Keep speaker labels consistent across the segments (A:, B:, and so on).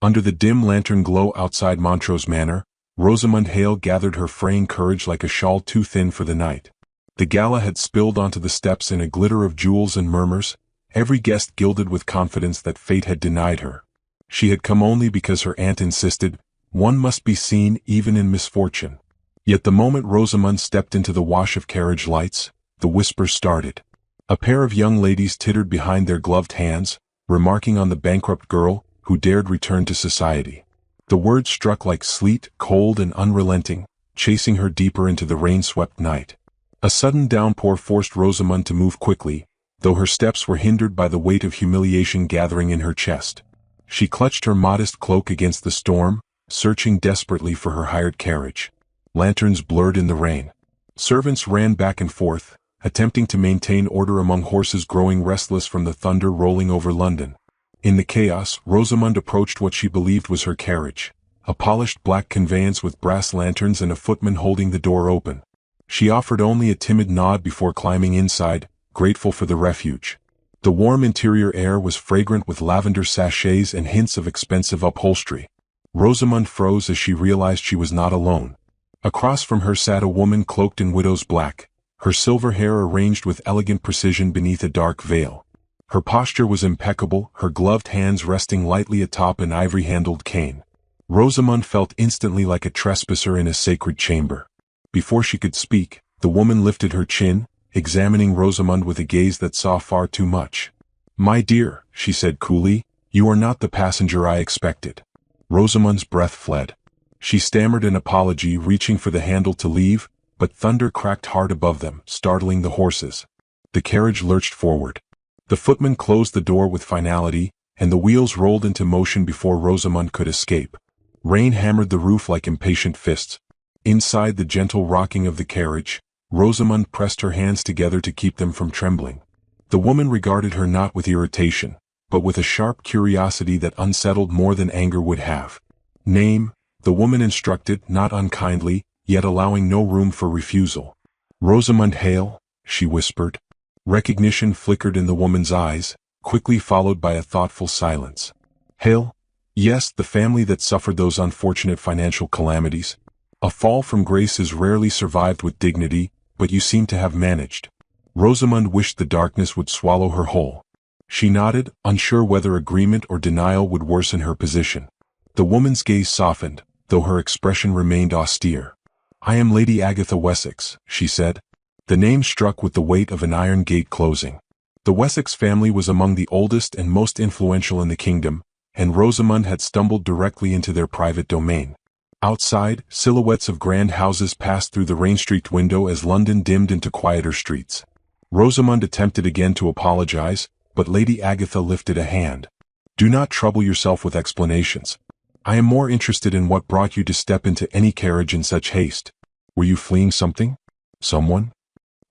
A: Under the dim lantern glow outside Montrose Manor, Rosamund Hale gathered her fraying courage like a shawl too thin for the night. The gala had spilled onto the steps in a glitter of jewels and murmurs, every guest gilded with confidence that fate had denied her. She had come only because her aunt insisted, one must be seen even in misfortune. Yet the moment Rosamund stepped into the wash of carriage lights, the whispers started. A pair of young ladies tittered behind their gloved hands, remarking on the bankrupt girl who dared return to society. The words struck like sleet, cold and unrelenting, chasing her deeper into the rain-swept night. A sudden downpour forced Rosamund to move quickly, though her steps were hindered by the weight of humiliation gathering in her chest. She clutched her modest cloak against the storm, searching desperately for her hired carriage. Lanterns blurred in the rain. Servants ran back and forth, attempting to maintain order among horses growing restless from the thunder rolling over London. In the chaos, Rosamund approached what she believed was her carriage, a polished black conveyance with brass lanterns and a footman holding the door open. She offered only a timid nod before climbing inside, grateful for the refuge. The warm interior air was fragrant with lavender sachets and hints of expensive upholstery. Rosamund froze as she realized she was not alone. Across from her sat a woman cloaked in widow's black, her silver hair arranged with elegant precision beneath a dark veil. Her posture was impeccable, her gloved hands resting lightly atop an ivory-handled cane. Rosamund felt instantly like a trespasser in a sacred chamber. Before she could speak, the woman lifted her chin, examining Rosamund with a gaze that saw far too much. "My dear," she said coolly, "you are not the passenger I expected." Rosamund's breath fled. She stammered an apology, reaching for the handle to leave, but thunder cracked hard above them, startling the horses. The carriage lurched forward. The footman closed the door with finality, and the wheels rolled into motion before Rosamund could escape. Rain hammered the roof like impatient fists. Inside the gentle rocking of the carriage, Rosamund pressed her hands together to keep them from trembling. The woman regarded her not with irritation, but with a sharp curiosity that unsettled more than anger would have. "Name," the woman instructed, not unkindly, yet allowing no room for refusal. "Rosamund Hale," she whispered. Recognition flickered in the woman's eyes, quickly followed by a thoughtful silence. "Hale? Yes, the family that suffered those unfortunate financial calamities. A fall from grace is rarely survived with dignity, but you seem to have managed." Rosamund wished the darkness would swallow her whole. She nodded, unsure whether agreement or denial would worsen her position. The woman's gaze softened, though her expression remained austere. "I am Lady Agatha Wessex," she said. The name struck with the weight of an iron gate closing. The Wessex family was among the oldest and most influential in the kingdom, and Rosamund had stumbled directly into their private domain. Outside, silhouettes of grand houses passed through the rain-streaked window as London dimmed into quieter streets. Rosamund attempted again to apologize, but Lady Agatha lifted a hand. "Do not trouble yourself with explanations. I am more interested in what brought you to step into any carriage in such haste. Were you fleeing something? Someone?"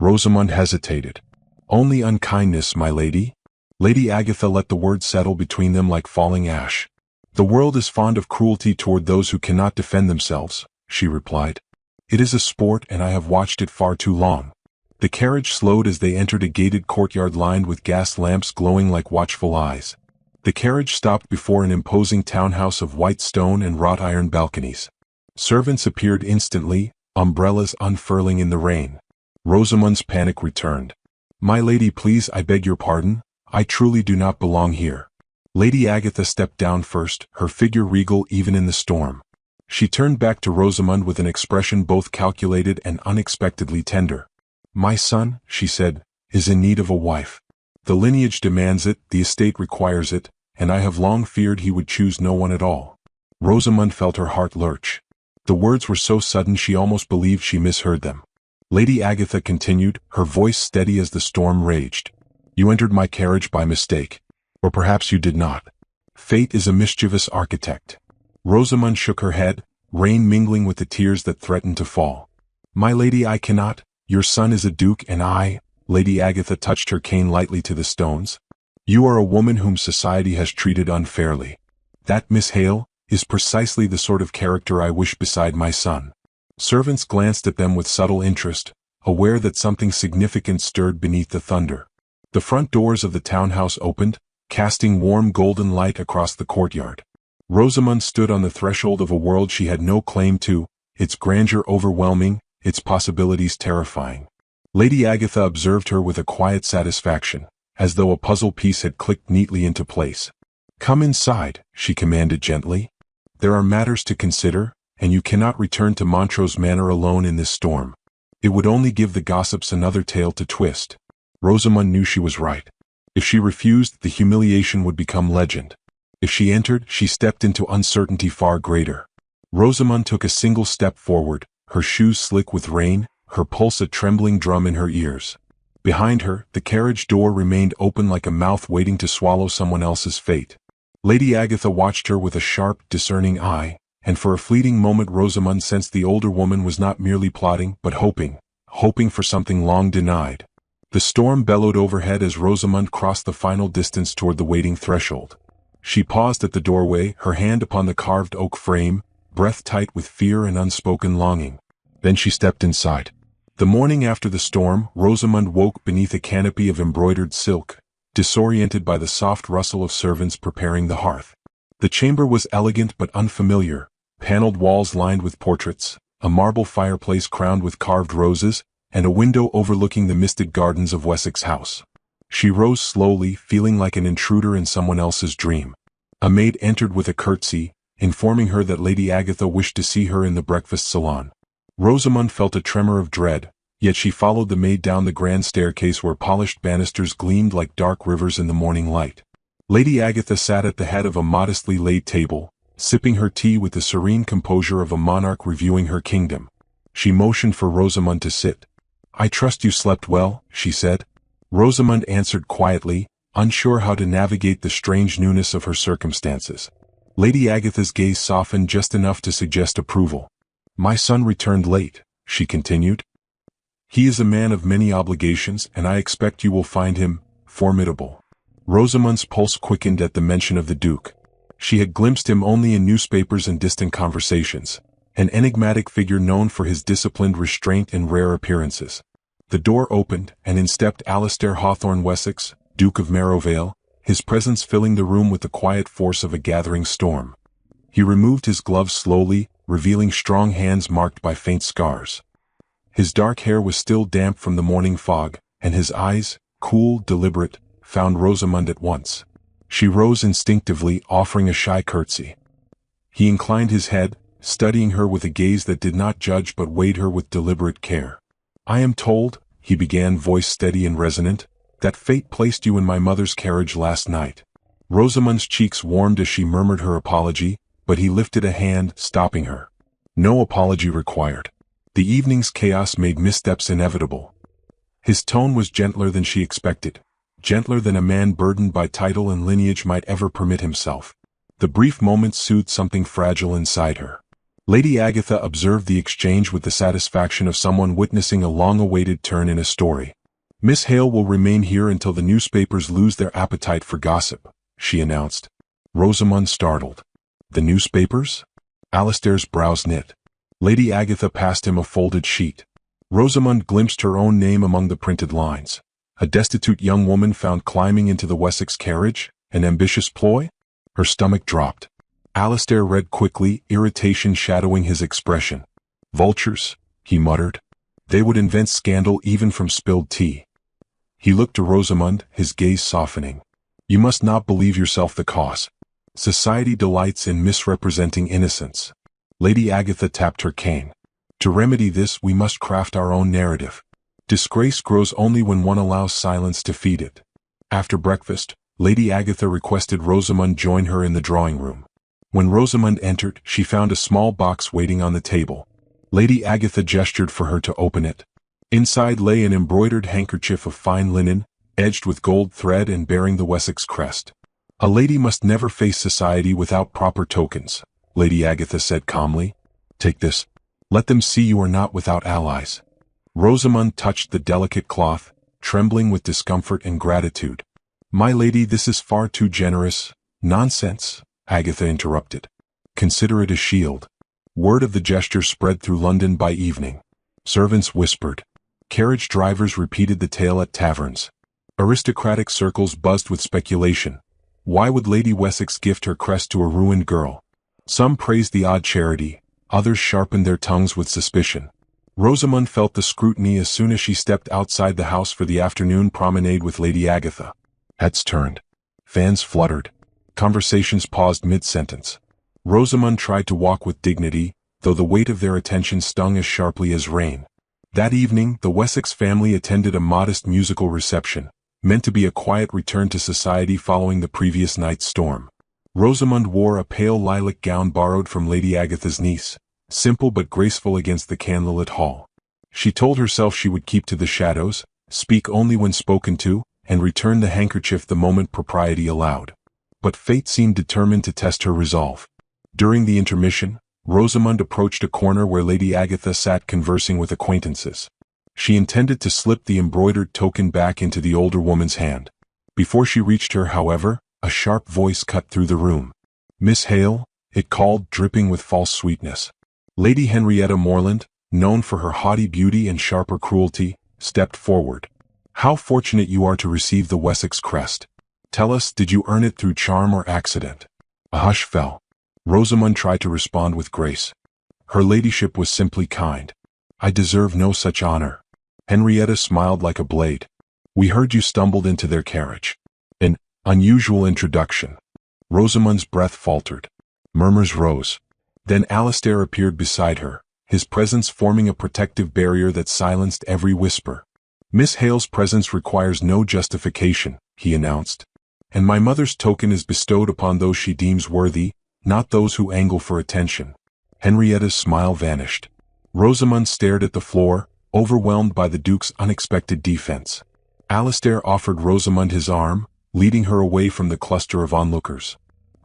A: Rosamund hesitated. "Only unkindness, my lady." Lady Agatha let the words settle between them like falling ash. "The world is fond of cruelty toward those who cannot defend themselves," she replied. "It is a sport and I have watched it far too long." The carriage slowed as they entered a gated courtyard lined with gas lamps glowing like watchful eyes. The carriage stopped before an imposing townhouse of white stone and wrought iron balconies. Servants appeared instantly, umbrellas unfurling in the rain. Rosamund's panic returned. "My lady, please, I beg your pardon, I truly do not belong here." Lady Agatha stepped down first, her figure regal even in the storm. She turned back to Rosamund with an expression both calculated and unexpectedly tender. "My son," she said, "is in need of a wife. The lineage demands it, the estate requires it, and I have long feared he would choose no one at all." Rosamund felt her heart lurch. The words were so sudden she almost believed she misheard them. Lady Agatha continued, her voice steady as the storm raged. "You entered my carriage by mistake. Or perhaps you did not. Fate is a mischievous architect." Rosamund shook her head, rain mingling with the tears that threatened to fall. "My lady, I cannot. Your son is a duke and I—" Lady Agatha touched her cane lightly to the stones. "You are a woman whom society has treated unfairly. That, Miss Hale, is precisely the sort of character I wish beside my son." Servants glanced at them with subtle interest, aware that something significant stirred beneath the thunder. The front doors of the townhouse opened, casting warm golden light across the courtyard. Rosamund stood on the threshold of a world she had no claim to, its grandeur overwhelming, its possibilities terrifying. Lady Agatha observed her with a quiet satisfaction, as though a puzzle piece had clicked neatly into place. "Come inside," she commanded gently. "There are matters to consider, and you cannot return to Montrose Manor alone in this storm. It would only give the gossips another tale to twist." Rosamund knew she was right. If she refused, the humiliation would become legend. If she entered, she stepped into uncertainty far greater. Rosamund took a single step forward, her shoes slick with rain, her pulse a trembling drum in her ears. Behind her, the carriage door remained open like a mouth waiting to swallow someone else's fate. Lady Agatha watched her with a sharp, discerning eye, and for a fleeting moment Rosamund sensed the older woman was not merely plotting, but hoping for something long denied. The storm bellowed overhead as Rosamund crossed the final distance toward the waiting threshold. She paused at the doorway, her hand upon the carved oak frame, breath tight with fear and unspoken longing. Then she stepped inside. The morning after the storm, Rosamund woke beneath a canopy of embroidered silk, disoriented by the soft rustle of servants preparing the hearth. The chamber was elegant but unfamiliar, paneled walls lined with portraits, a marble fireplace crowned with carved roses, and a window overlooking the misted gardens of Wessex House. She rose slowly, feeling like an intruder in someone else's dream. A maid entered with a curtsy, informing her that Lady Agatha wished to see her in the breakfast salon. Rosamund felt a tremor of dread, yet she followed the maid down the grand staircase where polished banisters gleamed like dark rivers in the morning light. Lady Agatha sat at the head of a modestly laid table, sipping her tea with the serene composure of a monarch reviewing her kingdom. She motioned for Rosamund to sit. "I trust you slept well," she said. Rosamund answered quietly, unsure how to navigate the strange newness of her circumstances. Lady Agatha's gaze softened just enough to suggest approval. "My son returned late," she continued. "He is a man of many obligations, and I expect you will find him formidable." Rosamund's pulse quickened at the mention of the Duke. She had glimpsed him only in newspapers and distant conversations, an enigmatic figure known for his disciplined restraint and rare appearances. The door opened, and in stepped Alastair Hawthorne Wessex, Duke of Merivale, his presence filling the room with the quiet force of a gathering storm. He removed his gloves slowly, revealing strong hands marked by faint scars. His dark hair was still damp from the morning fog, and his eyes, cool, deliberate, found Rosamund at once. She rose instinctively, offering a shy curtsy. He inclined his head, studying her with a gaze that did not judge but weighed her with deliberate care. "I am told," he began, voice steady and resonant, "that fate placed you in my mother's carriage last night." Rosamund's cheeks warmed as she murmured her apology, but he lifted a hand, stopping her. "No apology required. The evening's chaos made missteps inevitable." His tone was gentler than she expected, gentler than a man burdened by title and lineage might ever permit himself. The brief moment soothed something fragile inside her. Lady Agatha observed the exchange with the satisfaction of someone witnessing a long-awaited turn in a story. "Miss Hale will remain here until the newspapers lose their appetite for gossip," she announced. Rosamund startled. "The newspapers?" Alastair's brows knit. Lady Agatha passed him a folded sheet. Rosamund glimpsed her own name among the printed lines. A destitute young woman found climbing into the Wessex carriage, an ambitious ploy? Her stomach dropped. Alastair read quickly, irritation shadowing his expression. "Vultures," he muttered. "They would invent scandal even from spilled tea." He looked to Rosamund, his gaze softening. "You must not believe yourself the cause. Society delights in misrepresenting innocence." Lady Agatha tapped her cane. "To remedy this, we must craft our own narrative. Disgrace grows only when one allows silence to feed it." After breakfast, Lady Agatha requested Rosamund join her in the drawing room. When Rosamund entered, she found a small box waiting on the table. Lady Agatha gestured for her to open it. Inside lay an embroidered handkerchief of fine linen, edged with gold thread and bearing the Wessex crest. "A lady must never face society without proper tokens," Lady Agatha said calmly. "Take this. Let them see you are not without allies." Rosamund touched the delicate cloth, trembling with discomfort and gratitude. "My lady, this is far too generous." "Nonsense," Agatha interrupted. "Consider it a shield." Word of the gesture spread through London by evening. Servants whispered. Carriage drivers repeated the tale at taverns. Aristocratic circles buzzed with speculation. Why would Lady Wessex gift her crest to a ruined girl? Some praised the odd charity, others sharpened their tongues with suspicion. Rosamund felt the scrutiny as soon as she stepped outside the house for the afternoon promenade with Lady Agatha. Heads turned. Fans fluttered. Conversations paused mid-sentence. Rosamund tried to walk with dignity, though the weight of their attention stung as sharply as rain. That evening, the Wessex family attended a modest musical reception, meant to be a quiet return to society following the previous night's storm. Rosamund wore a pale lilac gown borrowed from Lady Agatha's niece, simple but graceful against the candlelit hall. She told herself she would keep to the shadows, speak only when spoken to, and return the handkerchief the moment propriety allowed. But fate seemed determined to test her resolve. During the intermission, Rosamund approached a corner where Lady Agatha sat conversing with acquaintances. She intended to slip the embroidered token back into the older woman's hand. Before she reached her, however, a sharp voice cut through the room. "Miss Hale," it called, dripping with false sweetness. Lady Henrietta Morland, known for her haughty beauty and sharper cruelty, stepped forward. "How fortunate you are to receive the Wessex crest. Tell us, did you earn it through charm or accident?" A hush fell. Rosamund tried to respond with grace. "Her ladyship was simply kind. I deserve no such honor." Henrietta smiled like a blade. "We heard you stumbled into their carriage." An unusual introduction. Rosamund's breath faltered. Murmurs rose. Then Alastair appeared beside her, his presence forming a protective barrier that silenced every whisper. "Miss Hale's presence requires no justification," he announced. "And my mother's token is bestowed upon those she deems worthy, not those who angle for attention." Henrietta's smile vanished. Rosamund stared at the floor, overwhelmed by the Duke's unexpected defense. Alastair offered Rosamund his arm, leading her away from the cluster of onlookers.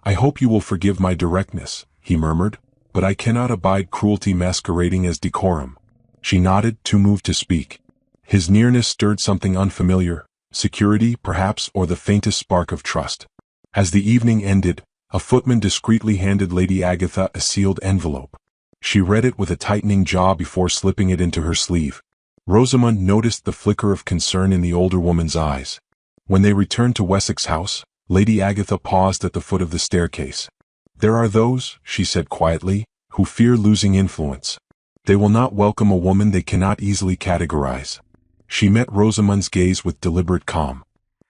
A: "I hope you will forgive my directness," he murmured, "but I cannot abide cruelty masquerading as decorum." She nodded, too moved to speak. His nearness stirred something unfamiliar, security, perhaps, or the faintest spark of trust. As the evening ended, a footman discreetly handed Lady Agatha a sealed envelope. She read it with a tightening jaw before slipping it into her sleeve. Rosamund noticed the flicker of concern in the older woman's eyes. When they returned to Wessex House, Lady Agatha paused at the foot of the staircase. "There are those," she said quietly, "who fear losing influence. They will not welcome a woman they cannot easily categorize." She met Rosamund's gaze with deliberate calm.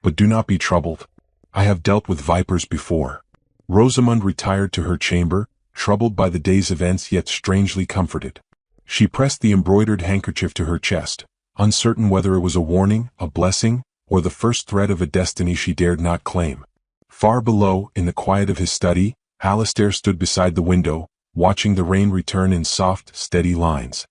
A: "But do not be troubled. I have dealt with vipers before." Rosamund retired to her chamber, troubled by the day's events yet strangely comforted. She pressed the embroidered handkerchief to her chest, uncertain whether it was a warning, a blessing, or the first thread of a destiny she dared not claim. Far below, in the quiet of his study, Alastair stood beside the window, watching the rain return in soft, steady lines.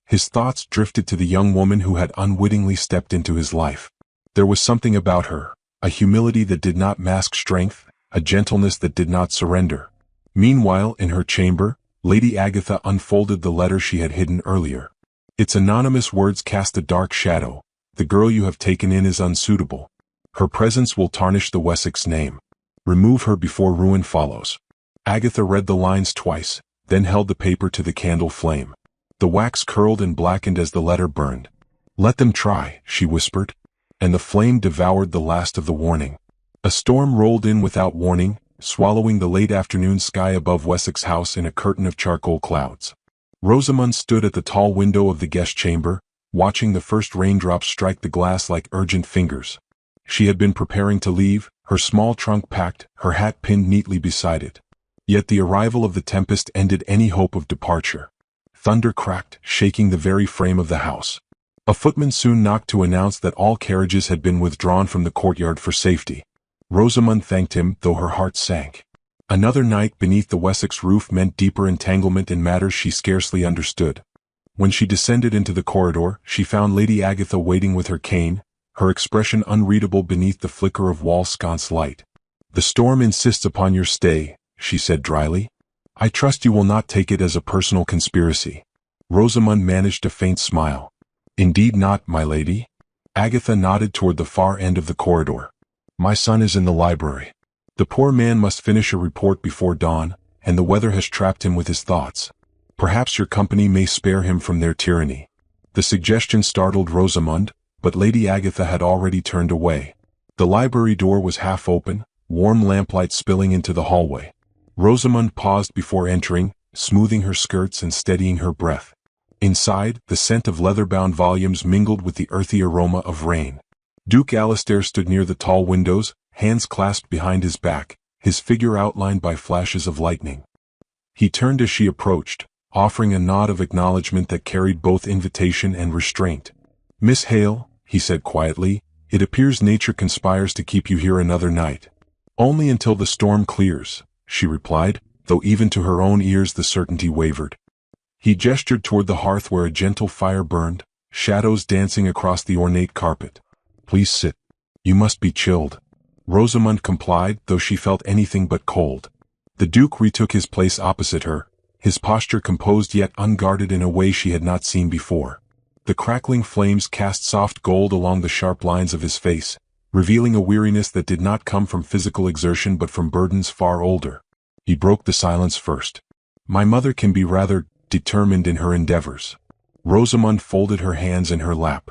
A: His thoughts drifted to the young woman who had unwittingly stepped into his life. There was something about her, a humility that did not mask strength, a gentleness that did not surrender. Meanwhile, in her chamber, Lady Agatha unfolded the letter she had hidden earlier. Its anonymous words cast a dark shadow. "The girl you have taken in is unsuitable. Her presence will tarnish the Wessex name. Remove her before ruin follows." Agatha read the lines twice, then held the paper to the candle flame. The wax curled and blackened as the letter burned. "Let them try," she whispered. And the flame devoured the last of the warning. A storm rolled in without warning, swallowing the late afternoon sky above Wessex House in a curtain of charcoal clouds. Rosamund stood at the tall window of the guest chamber, watching the first raindrops strike the glass like urgent fingers. She had been preparing to leave, her small trunk packed, her hat pinned neatly beside it. Yet the arrival of the tempest ended any hope of departure. Thunder cracked, shaking the very frame of the house. A footman soon knocked to announce that all carriages had been withdrawn from the courtyard for safety. Rosamund thanked him, though her heart sank. Another night beneath the Wessex roof meant deeper entanglement in matters she scarcely understood. When she descended into the corridor, she found Lady Agatha waiting with her cane, her expression unreadable beneath the flicker of wall sconce light. "The storm insists upon your stay," she said dryly. "I trust you will not take it as a personal conspiracy." Rosamund managed a faint smile. "Indeed not, my lady." Agatha nodded toward the far end of the corridor. "My son is in the library. The poor man must finish a report before dawn, and the weather has trapped him with his thoughts. Perhaps your company may spare him from their tyranny." The suggestion startled Rosamund, but Lady Agatha had already turned away. The library door was half open, warm lamplight spilling into the hallway. Rosamund paused before entering, smoothing her skirts and steadying her breath. Inside, the scent of leather-bound volumes mingled with the earthy aroma of rain. Duke Alastair stood near the tall windows, hands clasped behind his back, his figure outlined by flashes of lightning. He turned as she approached, offering a nod of acknowledgement that carried both invitation and restraint. "Miss Hale," he said quietly, "it appears nature conspires to keep you here another night." "Only until the storm clears," she replied, though even to her own ears the certainty wavered. He gestured toward the hearth where a gentle fire burned, shadows dancing across the ornate carpet. "Please sit. You must be chilled." Rosamund complied, though she felt anything but cold. The Duke retook his place opposite her, his posture composed yet unguarded in a way she had not seen before. The crackling flames cast soft gold along the sharp lines of his face, revealing a weariness that did not come from physical exertion but from burdens far older. He broke the silence first. "My mother can be rather determined in her endeavors." Rosamund folded her hands in her lap.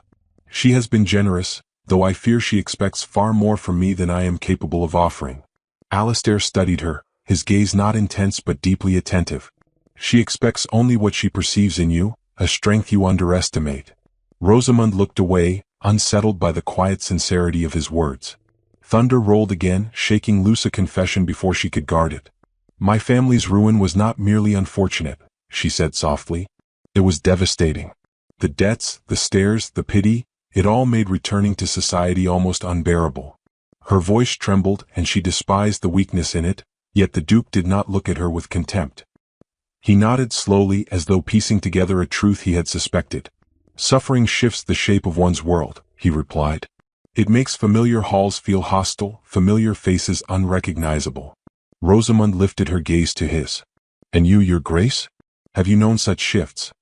A: "She has been generous, though I fear she expects far more from me than I am capable of offering." Alastair studied her, his gaze not intense but deeply attentive. "She expects only what she perceives in you, a strength you underestimate." Rosamund looked away, unsettled by the quiet sincerity of his words. Thunder rolled again, shaking loose a confession before she could guard it. "My family's ruin was not merely unfortunate," she said softly. "It was devastating. The debts, the stares, the pity, it all made returning to society almost unbearable." Her voice trembled, and she despised the weakness in it, yet the Duke did not look at her with contempt. He nodded slowly as though piecing together a truth he had suspected. "Suffering shifts the shape of one's world," he replied. "It makes familiar halls feel hostile, familiar faces unrecognizable." Rosamund lifted her gaze to his. "And you, Your Grace? Have you known such shifts?"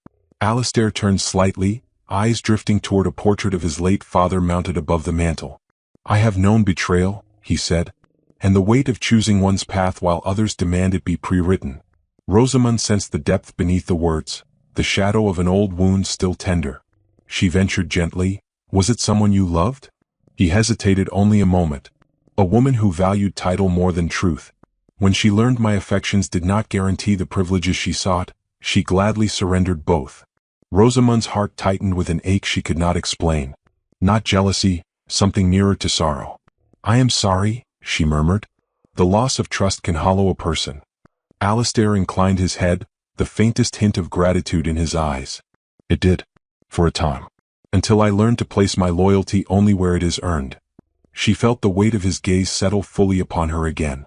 A: Alastair turned slightly, eyes drifting toward a portrait of his late father mounted above the mantel. "I have known betrayal," he said, "and the weight of choosing one's path while others demand it be pre-written." Rosamund sensed the depth beneath the words, the shadow of an old wound still tender. She ventured gently, "Was it someone you loved?" He hesitated only a moment. "A woman who valued title more than truth. When she learned my affections did not guarantee the privileges she sought, she gladly surrendered both." Rosamund's heart tightened with an ache she could not explain. Not jealousy, something nearer to sorrow. "I am sorry," she murmured. "The loss of trust can hollow a person." Alastair inclined his head, the faintest hint of gratitude in his eyes. "It did. For a time. Until I learned to place my loyalty only where it is earned." She felt the weight of his gaze settle fully upon her again.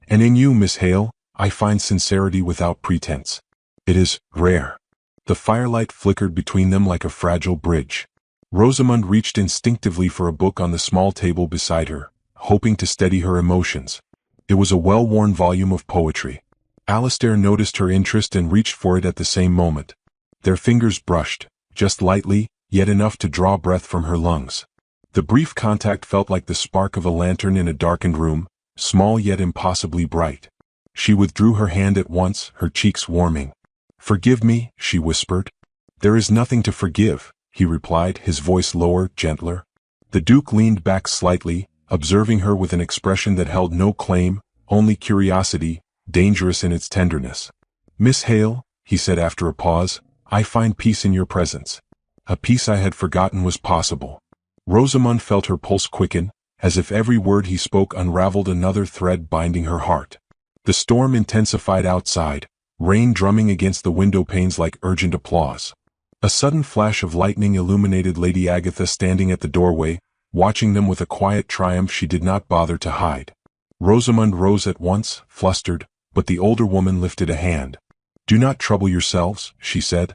A: "And in you, Miss Hale, I find sincerity without pretense. It is rare." The firelight flickered between them like a fragile bridge. Rosamund reached instinctively for a book on the small table beside her, hoping to steady her emotions. It was a well-worn volume of poetry. Alastair noticed her interest and reached for it at the same moment. Their fingers brushed, just lightly, yet enough to draw breath from her lungs. The brief contact felt like the spark of a lantern in a darkened room, small yet impossibly bright. She withdrew her hand at once, her cheeks warming. "Forgive me," she whispered. "There is nothing to forgive," he replied, his voice lower, gentler. The Duke leaned back slightly, observing her with an expression that held no claim, only curiosity, dangerous in its tenderness. "Miss Hale," he said after a pause, "I find peace in your presence. A peace I had forgotten was possible." Rosamund felt her pulse quicken, as if every word he spoke unraveled another thread binding her heart. The storm intensified outside, rain drumming against the window panes like urgent applause. A sudden flash of lightning illuminated Lady Agatha standing at the doorway, watching them with a quiet triumph she did not bother to hide. Rosamund rose at once, flustered, but the older woman lifted a hand. "Do not trouble yourselves," she said.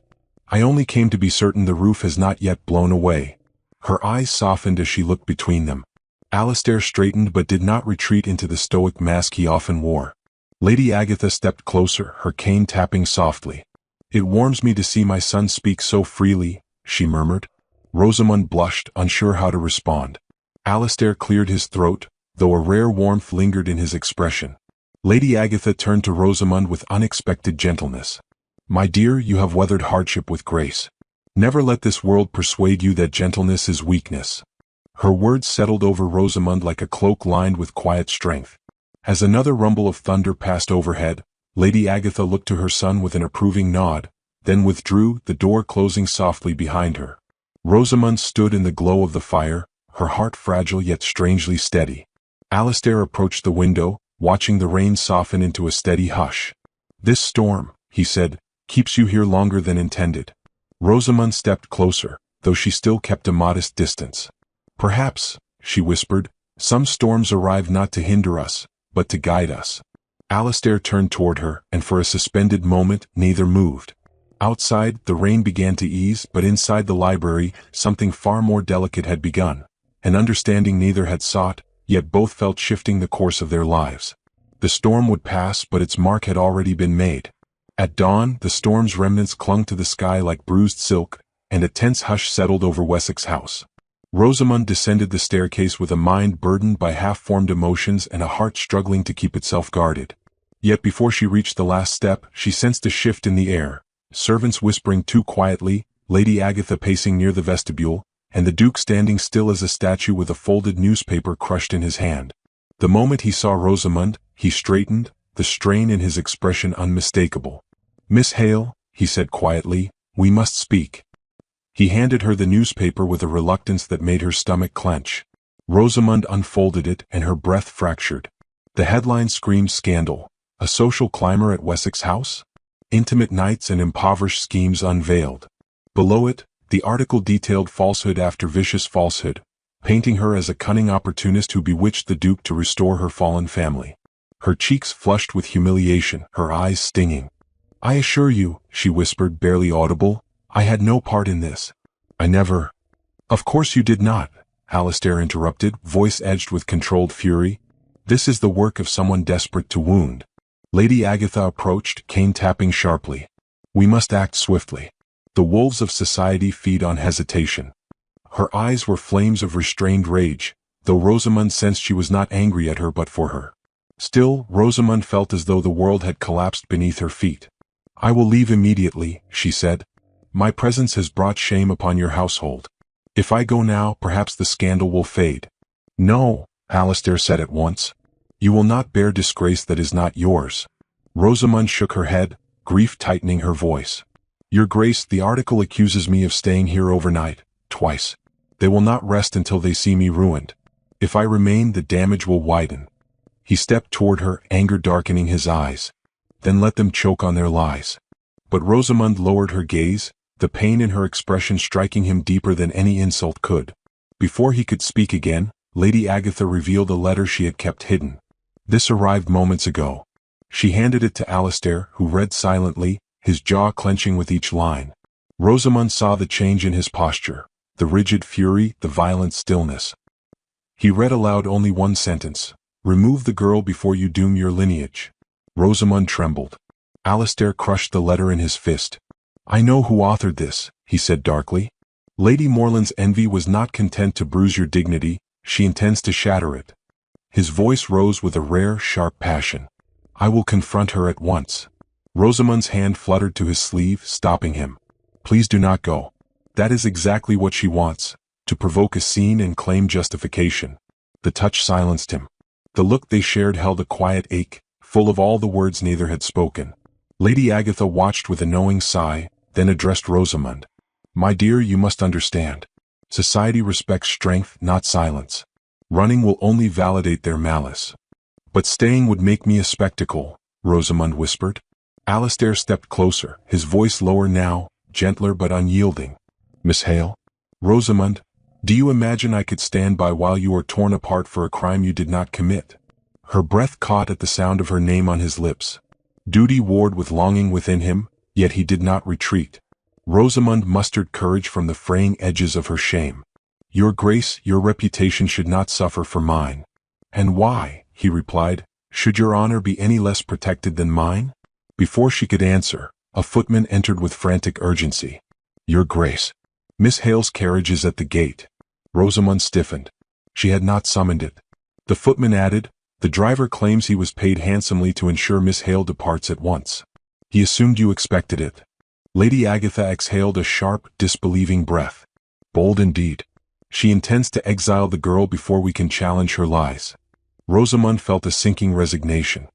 A: "I only came to be certain the roof has not yet blown away." Her eyes softened as she looked between them. Alastair straightened but did not retreat into the stoic mask he often wore. Lady Agatha stepped closer, her cane tapping softly. "It warms me to see my son speak so freely," she murmured. Rosamund blushed, unsure how to respond. Alastair cleared his throat, though a rare warmth lingered in his expression. Lady Agatha turned to Rosamund with unexpected gentleness. "My dear, you have weathered hardship with grace. Never let this world persuade you that gentleness is weakness." Her words settled over Rosamund like a cloak lined with quiet strength. As another rumble of thunder passed overhead, Lady Agatha looked to her son with an approving nod, then withdrew, the door closing softly behind her. Rosamund stood in the glow of the fire, her heart fragile yet strangely steady. Alistair approached the window, watching the rain soften into a steady hush. "This storm," he said, "keeps you here longer than intended." Rosamund stepped closer, though she still kept a modest distance. "Perhaps," she whispered, "some storms arrive not to hinder us, but to guide us." Alistair turned toward her, and for a suspended moment neither moved. Outside, the rain began to ease, but inside the library, something far more delicate had begun. An understanding neither had sought, yet both felt shifting the course of their lives. The storm would pass, but its mark had already been made. At dawn, the storm's remnants clung to the sky like bruised silk, and a tense hush settled over Wessex House. Rosamund descended the staircase with a mind burdened by half-formed emotions and a heart struggling to keep itself guarded. Yet before she reached the last step, she sensed a shift in the air. Servants whispering too quietly, Lady Agatha pacing near the vestibule, and the Duke standing still as a statue with a folded newspaper crushed in his hand. The moment he saw Rosamund, he straightened, the strain in his expression unmistakable. "Miss Hale," he said quietly, "we must speak." He handed her the newspaper with a reluctance that made her stomach clench. Rosamund unfolded it, and her breath fractured. The headline screamed scandal. A social climber at Wessex House? Intimate nights and impoverished schemes unveiled. Below it, the article detailed falsehood after vicious falsehood, painting her as a cunning opportunist who bewitched the Duke to restore her fallen family. Her cheeks flushed with humiliation, her eyes stinging. "I assure you," she whispered, barely audible, "I had no part in this. I never—" "Of course you did not," Alistair interrupted, voice edged with controlled fury. "This is the work of someone desperate to wound." Lady Agatha approached, cane tapping sharply. "We must act swiftly. The wolves of society feed on hesitation." Her eyes were flames of restrained rage, though Rosamund sensed she was not angry at her but for her. Still, Rosamund felt as though the world had collapsed beneath her feet. "I will leave immediately," she said. "My presence has brought shame upon your household. If I go now, perhaps the scandal will fade." "No," Alistair said at once. "You will not bear disgrace that is not yours." Rosamund shook her head, grief tightening her voice. "Your Grace, the article accuses me of staying here overnight, twice. They will not rest until they see me ruined. If I remain, the damage will widen." He stepped toward her, anger darkening his eyes. "Then let them choke on their lies." But Rosamund lowered her gaze, the pain in her expression striking him deeper than any insult could. Before he could speak again, Lady Agatha revealed a letter she had kept hidden. "This arrived moments ago." She handed it to Alistair, who read silently, his jaw clenching with each line. Rosamund saw the change in his posture, the rigid fury, the violent stillness. He read aloud only one sentence: "Remove the girl before you doom your lineage." Rosamund trembled. Alistair crushed the letter in his fist. "I know who authored this," he said darkly. "Lady Morland's envy was not content to bruise your dignity, she intends to shatter it." His voice rose with a rare, sharp passion. "I will confront her at once." Rosamund's hand fluttered to his sleeve, stopping him. "Please do not go. That is exactly what she wants, to provoke a scene and claim justification." The touch silenced him. The look they shared held a quiet ache, full of all the words neither had spoken. Lady Agatha watched with a knowing sigh, then addressed Rosamund. "My dear, you must understand. Society respects strength, not silence. Running will only validate their malice." "But staying would make me a spectacle," Rosamund whispered. Alistair stepped closer, his voice lower now, gentler but unyielding. "Miss Hale?" "Rosamund, do you imagine I could stand by while you are torn apart for a crime you did not commit?" Her breath caught at the sound of her name on his lips. Duty warred with longing within him, yet he did not retreat. Rosamund mustered courage from the fraying edges of her shame. "Your Grace, your reputation should not suffer for mine." "And why?" he replied. "Should your honor be any less protected than mine?" Before she could answer, a footman entered with frantic urgency. "Your Grace, Miss Hale's carriage is at the gate." Rosamund stiffened. She had not summoned it. The footman added, "The driver claims he was paid handsomely to ensure Miss Hale departs at once. He assumed you expected it." Lady Agatha exhaled a sharp, disbelieving breath. "Bold indeed. She intends to exile the girl before we can challenge her lies." Rosamund felt a sinking resignation.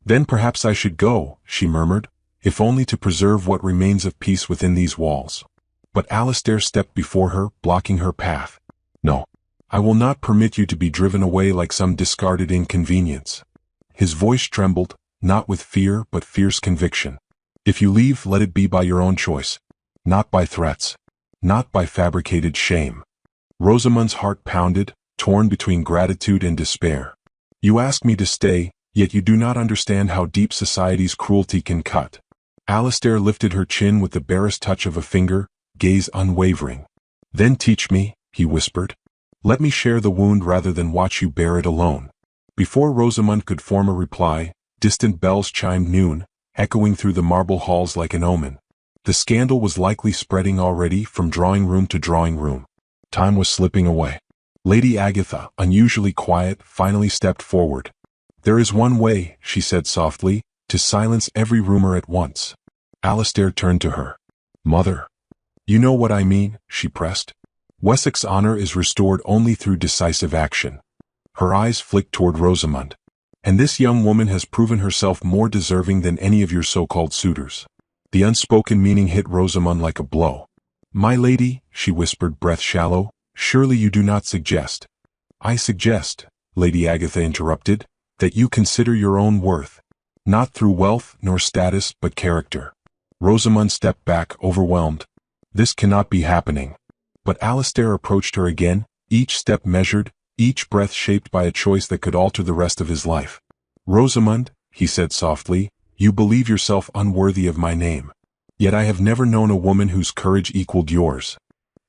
A: Then perhaps I should go, she murmured, if only to preserve what remains of peace within these walls. But Alistair stepped before her, blocking her path. No. I will not permit you to be driven away like some discarded inconvenience. His voice trembled, not with fear but fierce conviction. If you leave, let it be by your own choice. Not by threats. Not by fabricated shame. Rosamund's heart pounded, torn between gratitude and despair. You ask me to stay, yet you do not understand how deep society's cruelty can cut. Alistair lifted her chin with the barest touch of a finger, gaze unwavering. Then teach me, he whispered. Let me share the wound rather than watch you bear it alone. Before Rosamund could form a reply, distant bells chimed noon, echoing through the marble halls like an omen. The scandal was likely spreading already from drawing room to drawing room. Time was slipping away. Lady Agatha, unusually quiet, finally stepped forward. There is one way, she said softly, to silence every rumor at once. Alistair turned to her. Mother. You know what I mean, she pressed. Wessex honor is restored only through decisive action. Her eyes flicked toward Rosamund. And this young woman has proven herself more deserving than any of your so-called suitors. The unspoken meaning hit Rosamund like a blow. My lady, she whispered, breath shallow, surely you do not suggest. I suggest, Lady Agatha interrupted, that you consider your own worth. Not through wealth nor status but character. Rosamund stepped back, overwhelmed. This cannot be happening. But Alistair approached her again, each step measured, each breath shaped by a choice that could alter the rest of his life. Rosamund, he said softly, you believe yourself unworthy of my name. Yet I have never known a woman whose courage equaled yours.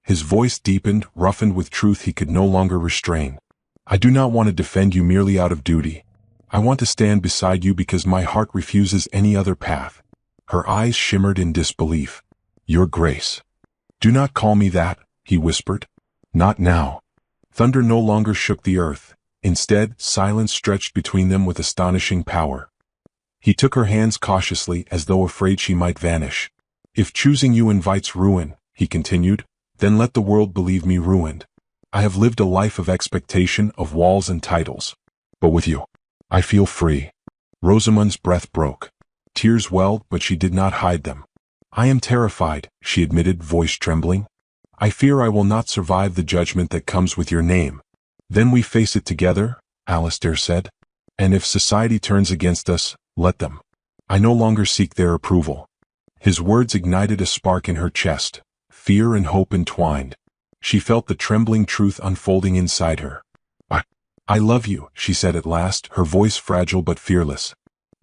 A: His voice deepened, roughened with truth he could no longer restrain. I do not want to defend you merely out of duty. I want to stand beside you because my heart refuses any other path. Her eyes shimmered in disbelief. Your Grace. Do not call me that, he whispered. Not now. Thunder no longer shook the earth. Instead, silence stretched between them with astonishing power. He took her hands cautiously as though afraid she might vanish. If choosing you invites ruin, he continued, then let the world believe me ruined. I have lived a life of expectation, of walls and titles. But with you, I feel free. Rosamund's breath broke. Tears welled, but she did not hide them. I am terrified, she admitted, voice trembling. I fear I will not survive the judgment that comes with your name. Then we face it together, Alistair said. And if society turns against us, let them. I no longer seek their approval. His words ignited a spark in her chest, fear and hope entwined. She felt the trembling truth unfolding inside her. I love you, she said at last, her voice fragile but fearless.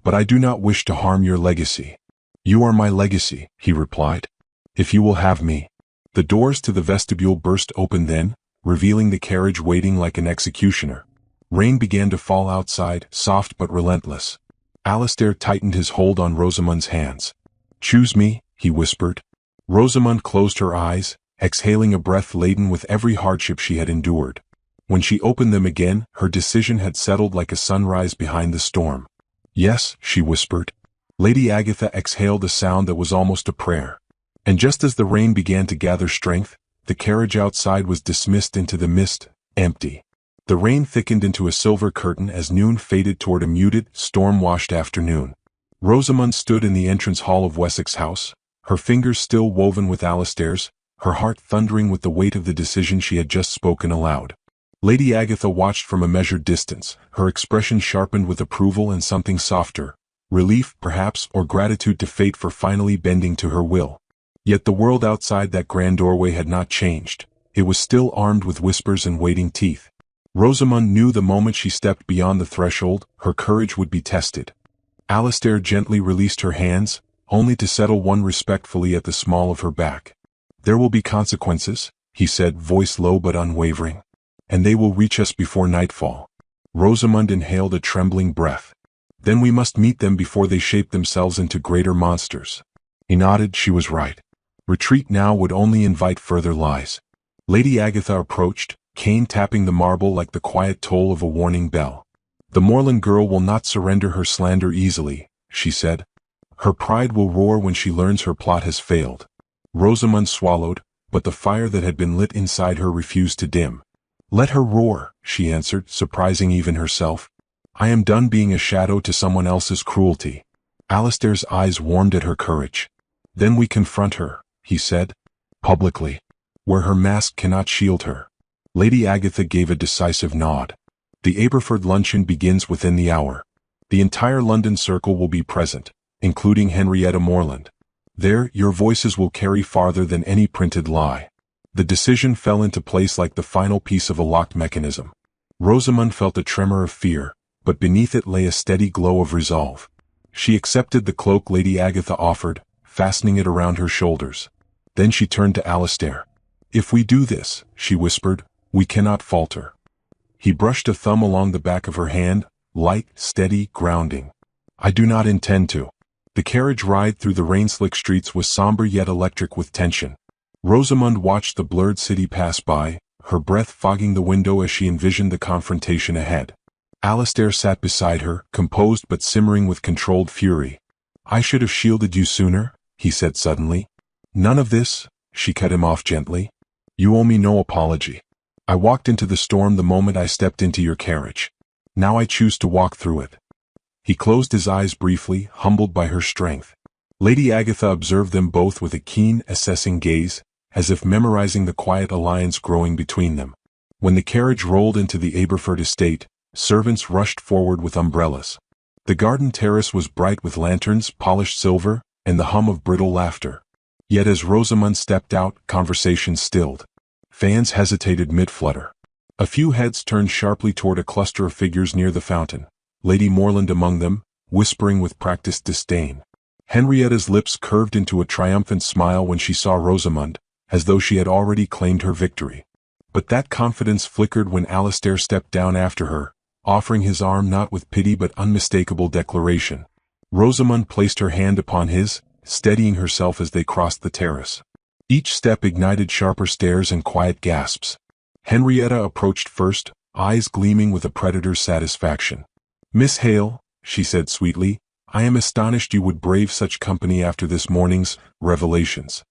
A: But I do not wish to harm your legacy. You are my legacy, he replied. If you will have me. The doors to the vestibule burst open then, revealing the carriage waiting like an executioner. Rain began to fall outside, soft but relentless. Alistair tightened his hold on Rosamund's hands. Choose me, he whispered. Rosamund closed her eyes, exhaling a breath laden with every hardship she had endured. When she opened them again, her decision had settled like a sunrise behind the storm. Yes, she whispered. Lady Agatha exhaled a sound that was almost a prayer. And just as the rain began to gather strength, the carriage outside was dismissed into the mist, empty. The rain thickened into a silver curtain as noon faded toward a muted, storm-washed afternoon. Rosamund stood in the entrance hall of Wessex House, her fingers still woven with Alistair's, her heart thundering with the weight of the decision she had just spoken aloud. Lady Agatha watched from a measured distance, her expression sharpened with approval and something softer, relief, perhaps, or gratitude to fate for finally bending to her will. Yet the world outside that grand doorway had not changed. It was still armed with whispers and waiting teeth. Rosamund knew the moment she stepped beyond the threshold, her courage would be tested. Alistair gently released her hands, only to settle one respectfully at the small of her back. There will be consequences, he said, voice low but unwavering. And they will reach us before nightfall. Rosamund inhaled a trembling breath. Then we must meet them before they shape themselves into greater monsters. He nodded. She was right. Retreat now would only invite further lies. Lady Agatha approached, cane tapping the marble like the quiet toll of a warning bell. The Moreland girl will not surrender her slander easily, she said. Her pride will roar when she learns her plot has failed. Rosamund swallowed, but the fire that had been lit inside her refused to dim. Let her roar, she answered, surprising even herself. I am done being a shadow to someone else's cruelty. Alistair's eyes warmed at her courage. Then we confront her, he said. Publicly. Where her mask cannot shield her. Lady Agatha gave a decisive nod. The Aberford luncheon begins within the hour. The entire London circle will be present, including Henrietta Morland. There, your voices will carry farther than any printed lie. The decision fell into place like the final piece of a locked mechanism. Rosamund felt a tremor of fear, but beneath it lay a steady glow of resolve. She accepted the cloak Lady Agatha offered, fastening it around her shoulders. Then she turned to Alistair. If we do this, she whispered, we cannot falter. He brushed a thumb along the back of her hand, light, steady, grounding. I do not intend to. The carriage ride through the rain-slick streets was somber yet electric with tension. Rosamund watched the blurred city pass by, her breath fogging the window as she envisioned the confrontation ahead. Alistair sat beside her, composed but simmering with controlled fury. I should have shielded you sooner, he said suddenly. None of this, she cut him off gently. You owe me no apology. I walked into the storm the moment I stepped into your carriage. Now I choose to walk through it. He closed his eyes briefly, humbled by her strength. Lady Agatha observed them both with a keen, assessing gaze, as if memorizing the quiet alliance growing between them. When the carriage rolled into the Aberford estate, servants rushed forward with umbrellas. The garden terrace was bright with lanterns, polished silver, and the hum of brittle laughter. Yet as Rosamund stepped out, conversation stilled. Fans hesitated mid-flutter. A few heads turned sharply toward a cluster of figures near the fountain, Lady Morland among them, whispering with practiced disdain. Henrietta's lips curved into a triumphant smile when she saw Rosamund, as though she had already claimed her victory. But that confidence flickered when Alistair stepped down after her, offering his arm not with pity but unmistakable declaration. Rosamund placed her hand upon his, steadying herself as they crossed the terrace. Each step ignited sharper stares and quiet gasps. Henrietta approached first, eyes gleaming with a predator's satisfaction. Miss Hale, she said sweetly, I am astonished you would brave such company after this morning's revelations.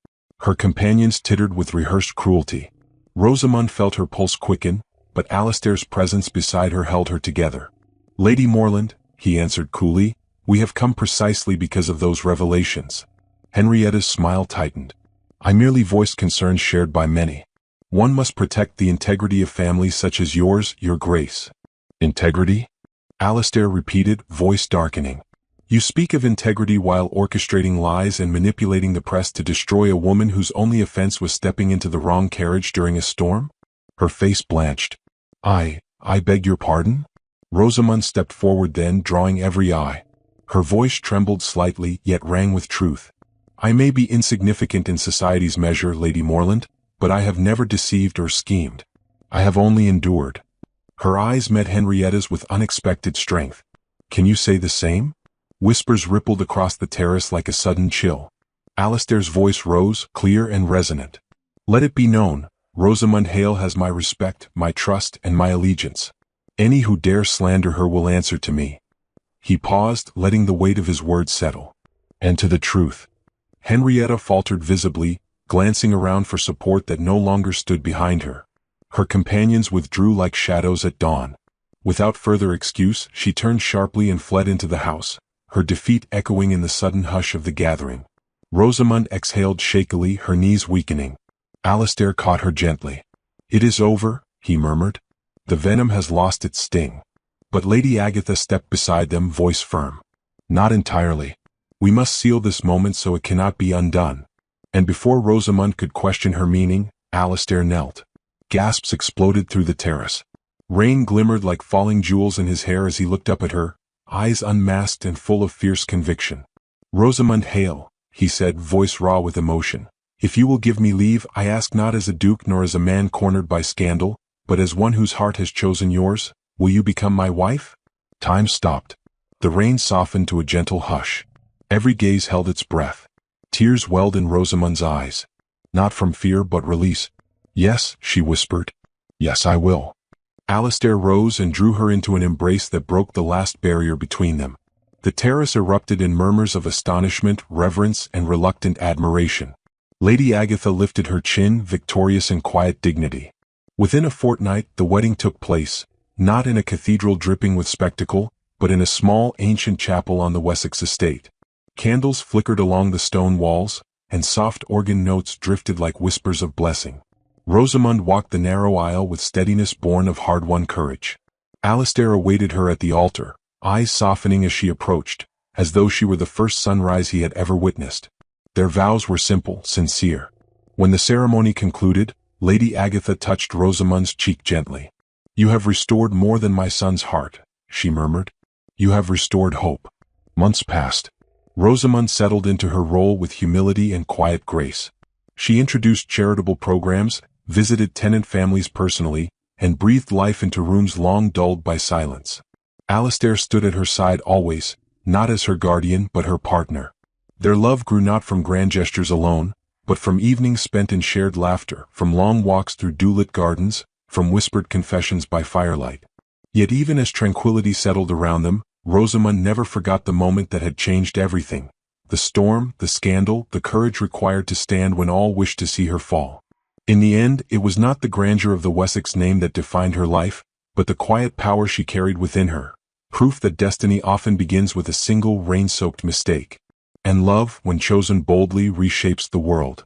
A: Her companions tittered with rehearsed cruelty. Rosamund felt her pulse quicken, but Alistair's presence beside her held her together. Lady Morland, he answered coolly, we have come precisely because of those revelations. Henrietta's smile tightened. I merely voiced concerns shared by many. One must protect the integrity of families such as yours, your grace. Integrity? Alistair repeated, voice darkening. You speak of integrity while orchestrating lies and manipulating the press to destroy a woman whose only offense was stepping into the wrong carriage during a storm? Her face blanched. I beg your pardon? Rosamund stepped forward then, drawing every eye. Her voice trembled slightly, yet rang with truth. I may be insignificant in society's measure, Lady Morland, but I have never deceived or schemed. I have only endured. Her eyes met Henrietta's with unexpected strength. Can you say the same? Whispers rippled across the terrace like a sudden chill. Alistair's voice rose, clear and resonant. Let it be known, Rosamund Hale has my respect, my trust, and my allegiance. Any who dare slander her will answer to me. He paused, letting the weight of his words settle. And to the truth. Henrietta faltered visibly, glancing around for support that no longer stood behind her. Her companions withdrew like shadows at dawn. Without further excuse, she turned sharply and fled into the house, her defeat echoing in the sudden hush of the gathering. Rosamund exhaled shakily, her knees weakening. Alistair caught her gently. It is over, he murmured. The venom has lost its sting. But Lady Agatha stepped beside them, voice firm. Not entirely. We must seal this moment so it cannot be undone. And before Rosamund could question her meaning, Alistair knelt. Gasps exploded through the terrace. Rain glimmered like falling jewels in his hair as he looked up at her, eyes unmasked and full of fierce conviction. Rosamund Hale, he said, voice raw with emotion. If you will give me leave, I ask not as a duke nor as a man cornered by scandal, but as one whose heart has chosen yours, will you become my wife? Time stopped. The rain softened to a gentle hush. Every gaze held its breath. Tears welled in Rosamund's eyes. Not from fear but release. Yes, she whispered. Yes, I will. Alistair rose and drew her into an embrace that broke the last barrier between them. The terrace erupted in murmurs of astonishment, reverence, and reluctant admiration. Lady Agatha lifted her chin, victorious in quiet dignity. Within a fortnight, the wedding took place, not in a cathedral dripping with spectacle, but in a small ancient chapel on the Wessex estate. Candles flickered along the stone walls, and soft organ notes drifted like whispers of blessing. Rosamund walked the narrow aisle with steadiness born of hard-won courage. Alistair awaited her at the altar, eyes softening as she approached, as though she were the first sunrise he had ever witnessed. Their vows were simple, sincere. When the ceremony concluded, Lady Agatha touched Rosamund's cheek gently. "You have restored more than my son's heart," she murmured. "You have restored hope." Months passed. Rosamund settled into her role with humility and quiet grace. She introduced charitable programs, visited tenant families personally, and breathed life into rooms long dulled by silence. Alistair stood at her side always, not as her guardian but her partner. Their love grew not from grand gestures alone, but from evenings spent in shared laughter, from long walks through dew-lit gardens, from whispered confessions by firelight. Yet even as tranquility settled around them, Rosamund never forgot the moment that had changed everything. The storm, the scandal, the courage required to stand when all wished to see her fall. In the end, it was not the grandeur of the Wessex name that defined her life, but the quiet power she carried within her, proof that destiny often begins with a single rain-soaked mistake. And love, when chosen boldly, reshapes the world.